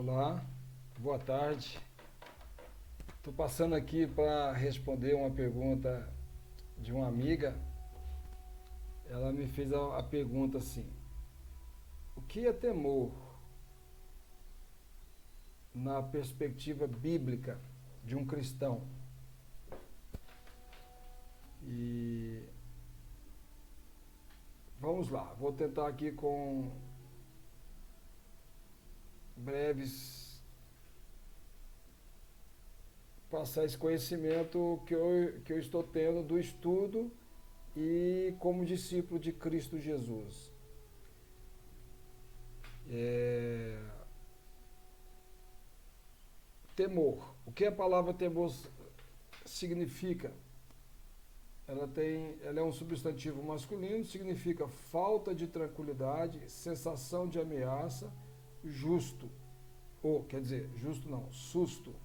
Olá, boa tarde. Estou passando aqui para responder uma pergunta de uma amiga. Ela me fez a pergunta assim: o que é temor na perspectiva bíblica de um cristão? E vamos lá, vou tentar aqui com breves passar esse conhecimento que eu estou tendo do estudo e como discípulo de Cristo Jesus. Temor. O que a palavra temor significa? Ela é um substantivo masculino, significa falta de tranquilidade, sensação de ameaça, justo. Ou, quer dizer, justo não, susto.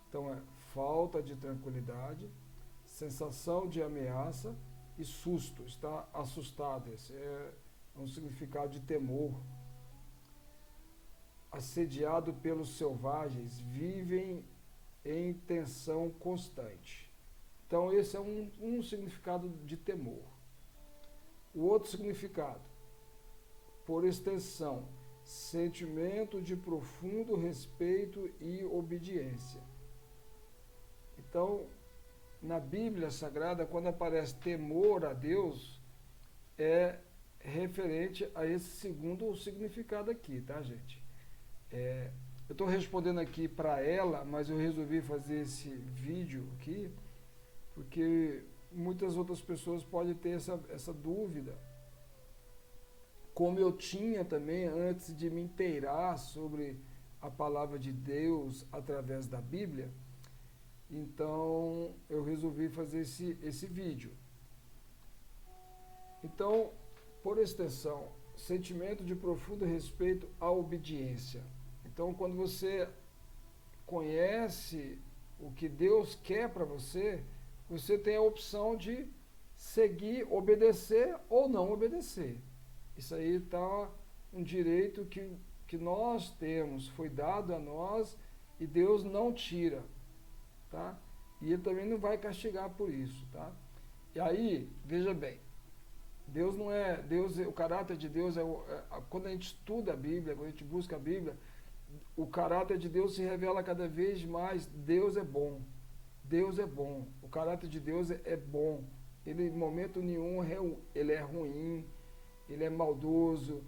Então é falta de tranquilidade, sensação de ameaça e susto. Está assustado. Esse é um significado de temor. Assediado pelos selvagens, vivem em tensão constante. Então, esse é um significado de temor. O outro significado, por extensão, sentimento de profundo respeito e obediência. Então, na Bíblia Sagrada, quando aparece temor a Deus, é referente a esse segundo significado aqui, tá, gente? Eu estou respondendo aqui para ela, mas eu resolvi fazer esse vídeo aqui porque muitas outras pessoas podem ter essa dúvida, como eu tinha também antes de me inteirar sobre a palavra de Deus através da Bíblia. Então eu resolvi fazer esse vídeo. Então, por extensão, sentimento de profundo respeito à obediência. Então, quando você conhece o que Deus quer para você, você tem a opção de seguir, obedecer ou não obedecer. Isso aí está um direito que nós temos, foi dado a nós e Deus não tira, tá? E Ele também não vai castigar por isso, tá? E aí, veja bem, Deus não é, o caráter de Deus quando a gente estuda a Bíblia, quando a gente busca a Bíblia, o caráter de Deus se revela cada vez mais. Deus é bom. Deus é bom, o caráter de Deus é bom, ele em momento nenhum ele é ruim, ele é maldoso.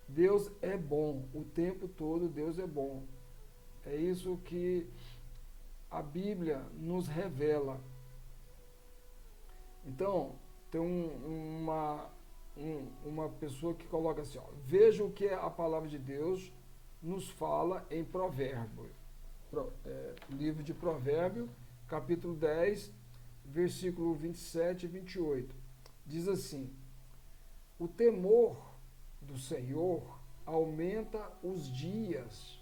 Deus é bom, o tempo todo Deus é bom. É isso que a Bíblia nos revela. Então, tem uma pessoa que coloca assim, ó, veja o que a palavra de Deus nos fala em Provérbios. Livro de Provérbios, capítulo 10, versículo 27 e 28. Diz assim: o temor do Senhor aumenta os dias,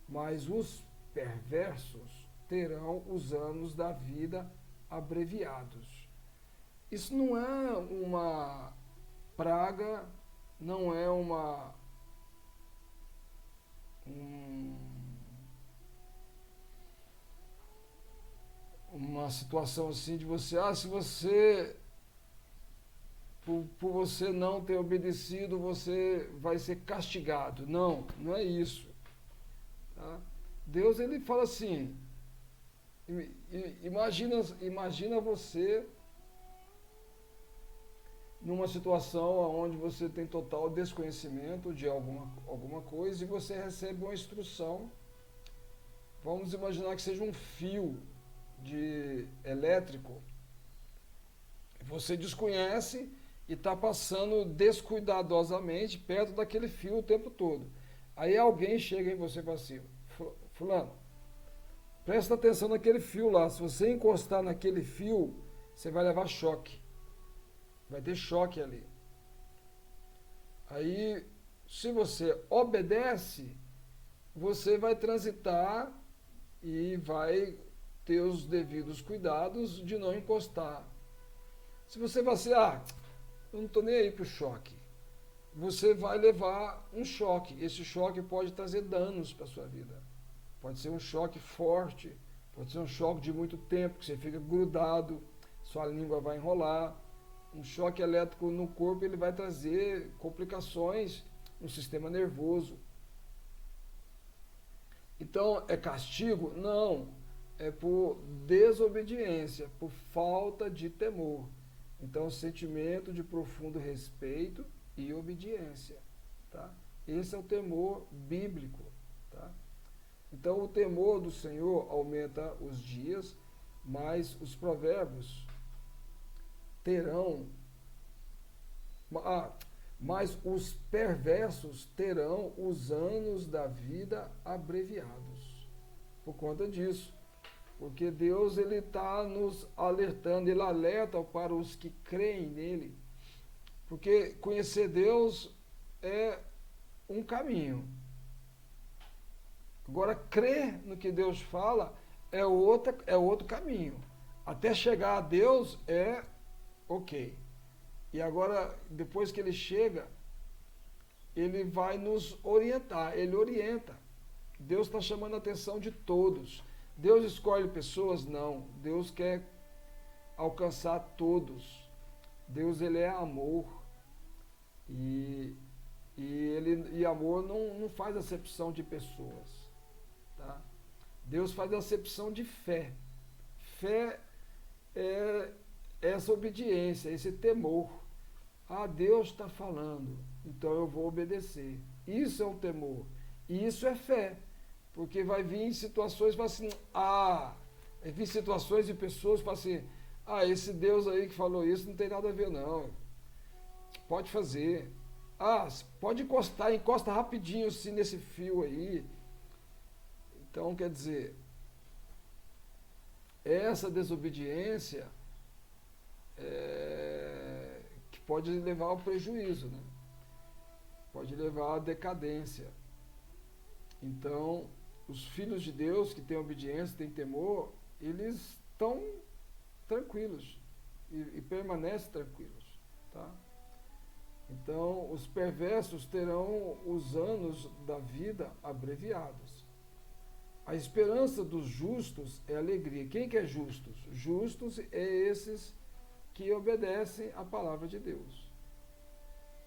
mas os perversos terão os anos da vida abreviados. Isso não é uma praga, não é uma situação assim de você, se você, por você não ter obedecido, você vai ser castigado. Não, não é isso. Tá? Deus, ele fala assim, imagina você numa situação onde você tem total desconhecimento de alguma coisa e você recebe uma instrução. Vamos imaginar que seja um fio de elétrico, você desconhece e está passando descuidadosamente perto daquele fio o tempo todo. Aí alguém chega em você e fala assim, fulano, presta atenção naquele fio lá, se você encostar naquele fio, você vai levar choque, vai ter choque ali. Aí, se você obedece, você vai transitar e vai ter os devidos cuidados de não encostar. Se você vai assim, eu não estou nem aí para o choque, você vai levar um choque. Esse choque pode trazer danos para a sua vida. Pode ser um choque forte, pode ser um choque de muito tempo, que você fica grudado, sua língua vai enrolar. Um choque elétrico no corpo, ele vai trazer complicações no sistema nervoso. Então, é castigo? Não. É por desobediência, por falta de temor. Então, sentimento de profundo respeito e obediência. Tá? Esse é o temor bíblico. Tá? Então, o temor do Senhor aumenta os dias, mas os provérbios terão... mas os perversos terão os anos da vida abreviados. Por conta disso. Porque Deus ele está nos alertando, ele alerta para os que creem nele. Porque conhecer Deus é um caminho. Agora, crer no que Deus fala é outro caminho. Até chegar a Deus é ok. E agora, depois que ele chega, ele vai nos orientar, ele orienta. Deus está chamando a atenção de todos. Deus escolhe pessoas? Não. Deus quer alcançar todos. Deus, ele é amor. E amor não faz acepção de pessoas. Tá? Deus faz acepção de fé. Fé é essa obediência, esse temor. Ah, Deus está falando, então eu vou obedecer. Isso é um temor. E isso é fé. Porque vai vir situações, vai assim, vai vir situações e pessoas falam assim, esse Deus aí que falou isso não tem nada a ver não. Pode fazer. Pode encostar, encosta rapidinho assim nesse fio aí. Então, quer dizer, essa desobediência que pode levar ao prejuízo, né? Pode levar à decadência. Então, os filhos de Deus que têm obediência, têm temor, eles estão tranquilos e permanecem tranquilos. Tá? Então, os perversos terão os anos da vida abreviados. A esperança dos justos é alegria. Quem que é justos? Justos é esses que obedecem à palavra de Deus,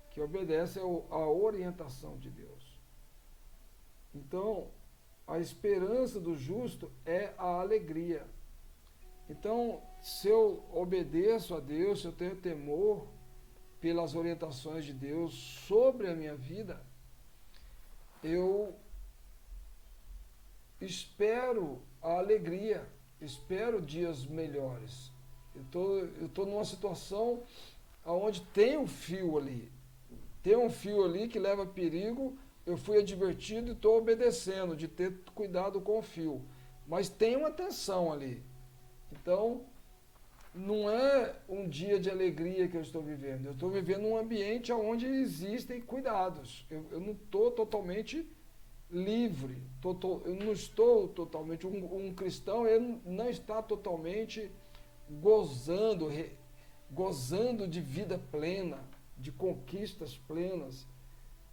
que obedecem à orientação de Deus. Então, a esperança do justo é a alegria. Então, se eu obedeço a Deus, se eu tenho temor pelas orientações de Deus sobre a minha vida, eu espero a alegria, espero dias melhores. Eu tô numa situação onde tem um fio ali. Tem um fio ali que leva perigo. Eu fui advertido e estou obedecendo, de ter cuidado com o fio. Mas tem uma tensão ali. Então, não é um dia de alegria que eu estou vivendo. Eu estou vivendo um ambiente onde existem cuidados. Eu não estou totalmente livre. Eu não estou totalmente... Um cristão, ele não está totalmente gozando de vida plena, de conquistas plenas,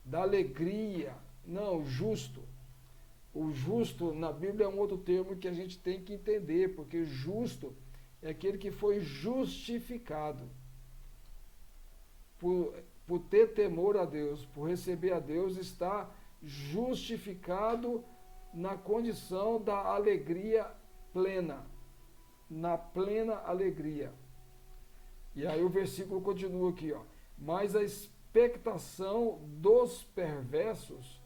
da alegria. Não, justo. O justo na Bíblia é um outro termo que a gente tem que entender, porque justo é aquele que foi justificado por ter temor a Deus, por receber a Deus, está justificado na condição da alegria plena, na plena alegria. E aí o versículo continua aqui, ó. Mas a expectação dos perversos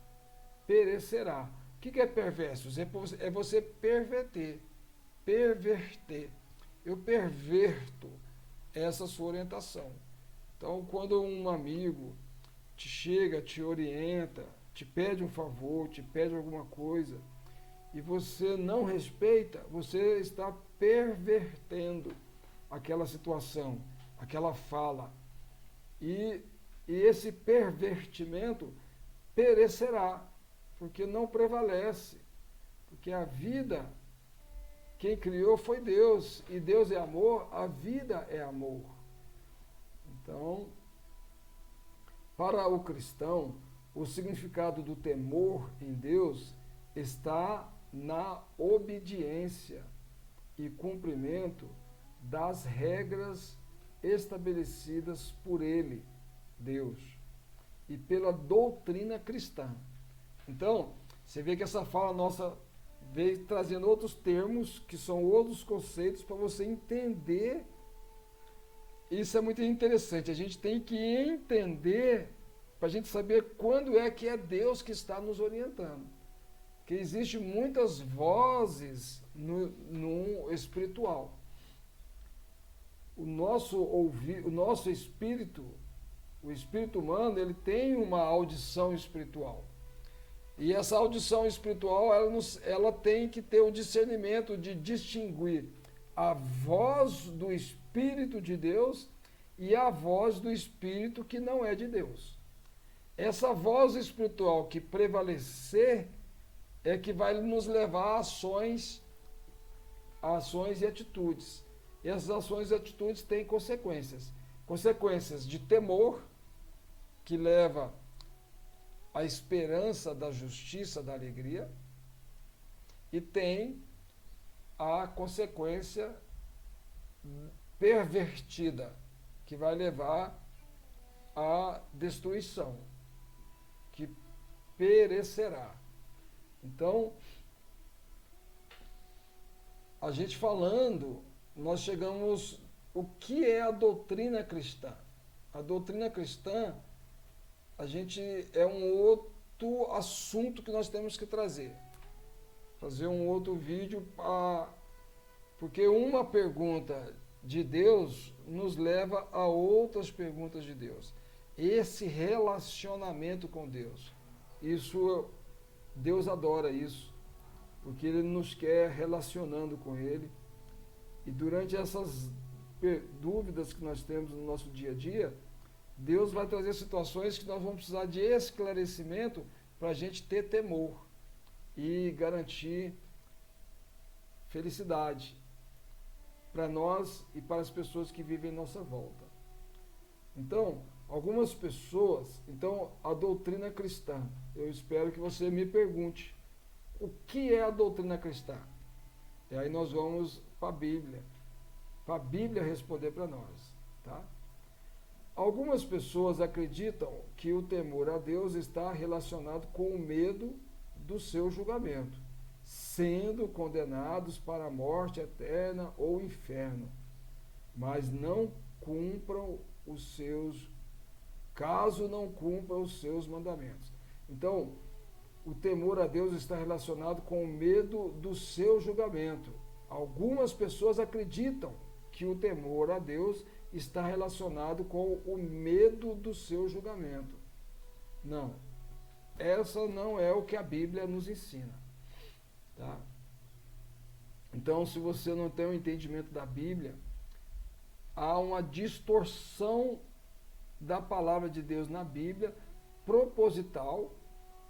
perecerá. O que é perversos? É você perverter. Eu perverto essa sua orientação. Então, quando um amigo te chega, te orienta, te pede um favor, te pede alguma coisa, e você não respeita, você está pervertendo aquela situação, aquela fala. E esse pervertimento perecerá, porque não prevalece. Porque a vida, quem criou foi Deus, e Deus é amor, a vida é amor. Então, Para o cristão, o significado do temor em Deus está na obediência e cumprimento das regras estabelecidas por Ele, Deus, e pela doutrina cristã. Então, você vê que essa fala nossa veio trazendo outros termos, que são outros conceitos, para você entender. Isso é muito interessante. A gente tem que entender, para a gente saber quando é que é Deus que está nos orientando. Porque existem muitas vozes no espiritual. O nosso espírito, o espírito humano, ele tem uma audição espiritual. E essa audição espiritual, ela tem que ter o discernimento de distinguir a voz do Espírito de Deus e a voz do Espírito que não é de Deus. Essa voz espiritual que prevalecer é que vai nos levar a ações e atitudes. E essas ações e atitudes têm consequências. Consequências de temor, que leva à esperança da justiça, da alegria, e tem a consequência pervertida, que vai levar à destruição, que perecerá. Então, a gente falando, nós chegamos, o que é a doutrina cristã? A doutrina cristã, é um outro assunto que nós temos que trazer. Fazer um outro vídeo, porque uma pergunta de Deus nos leva a outras perguntas de Deus. Esse relacionamento com Deus, Deus adora isso, porque Ele nos quer relacionando com Ele. E durante essas dúvidas que nós temos no nosso dia a dia, Deus vai trazer situações que nós vamos precisar de esclarecimento para a gente ter temor e garantir felicidade para nós e para as pessoas que vivem em nossa volta. Então, algumas pessoas, a doutrina cristã, eu espero que você me pergunte, o que é a doutrina cristã? E aí nós vamos para a Bíblia responder para nós, tá? Algumas pessoas acreditam que o temor a Deus está relacionado com o medo do seu julgamento, sendo condenados para a morte eterna ou inferno, mas caso não cumpram os seus mandamentos. Então, o temor a Deus está relacionado com o medo do seu julgamento. Algumas pessoas acreditam que o temor a Deus está relacionado com o medo do seu julgamento. Não. Essa não é o que a Bíblia nos ensina. Tá? Então, se você não tem o entendimento da Bíblia, há uma distorção da palavra de Deus na Bíblia, proposital,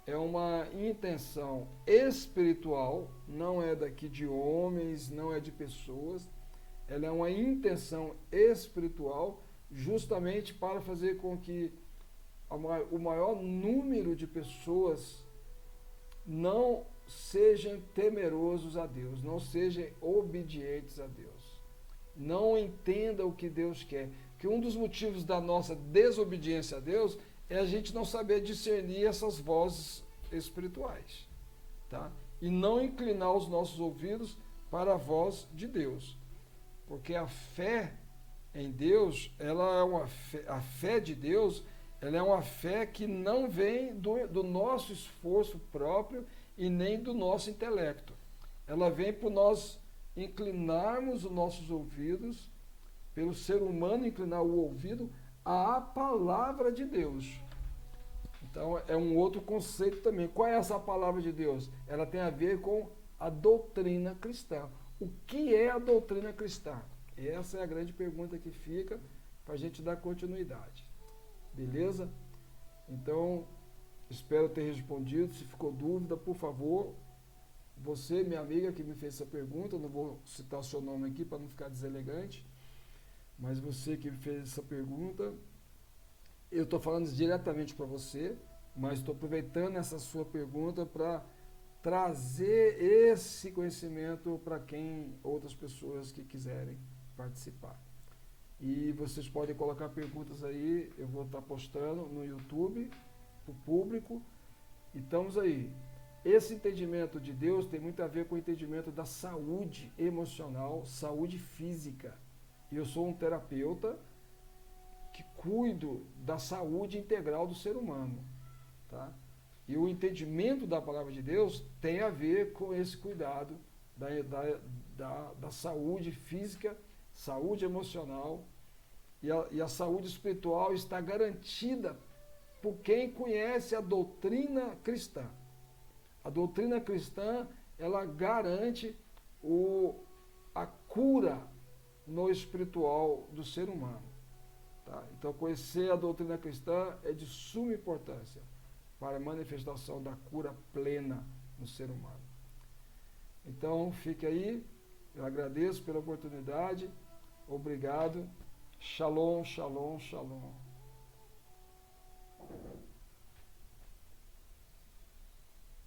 é uma intenção espiritual, não é daqui de homens, não é de pessoas, ela é uma intenção espiritual, justamente para fazer com que o maior número de pessoas não sejam temerosos a Deus, não sejam obedientes a Deus, não entendam o que Deus quer. Porque um dos motivos da nossa desobediência a Deus é a gente não saber discernir essas vozes espirituais, tá? E não inclinar os nossos ouvidos para a voz de Deus. Porque a fé em Deus, a fé de Deus, ela é uma fé que não vem do nosso esforço próprio e nem do nosso intelecto. Ela vem por nós inclinarmos os nossos ouvidos, pelo ser humano inclinar o ouvido à palavra de Deus. Então, é um outro conceito também. Qual é essa palavra de Deus? Ela tem a ver com a doutrina cristã. O que é a doutrina cristã? Essa é a grande pergunta que fica para a gente dar continuidade. Beleza? Então, espero ter respondido. Se ficou dúvida, por favor, você, minha amiga que me fez essa pergunta, não vou citar o seu nome aqui para não ficar deselegante, mas você que me fez essa pergunta, Eu estou falando diretamente para você, mas estou aproveitando essa sua pergunta para trazer esse conhecimento para quem outras pessoas que quiserem participar. E vocês podem colocar perguntas aí, eu vou estar postando no YouTube para o público. E estamos aí. Esse entendimento de Deus tem muito a ver com o entendimento da saúde emocional, saúde física. E eu sou um terapeuta que cuido da saúde integral do ser humano, tá? E o entendimento da palavra de Deus tem a ver com esse cuidado da saúde física, saúde emocional, e a saúde espiritual está garantida por quem conhece a doutrina cristã. A doutrina cristã, ela garante a cura no espiritual do ser humano. Tá? Então, conhecer a doutrina cristã é de suma importância para a manifestação da cura plena no ser humano. Então, fique aí. Eu agradeço pela oportunidade. Obrigado. Shalom, shalom, shalom.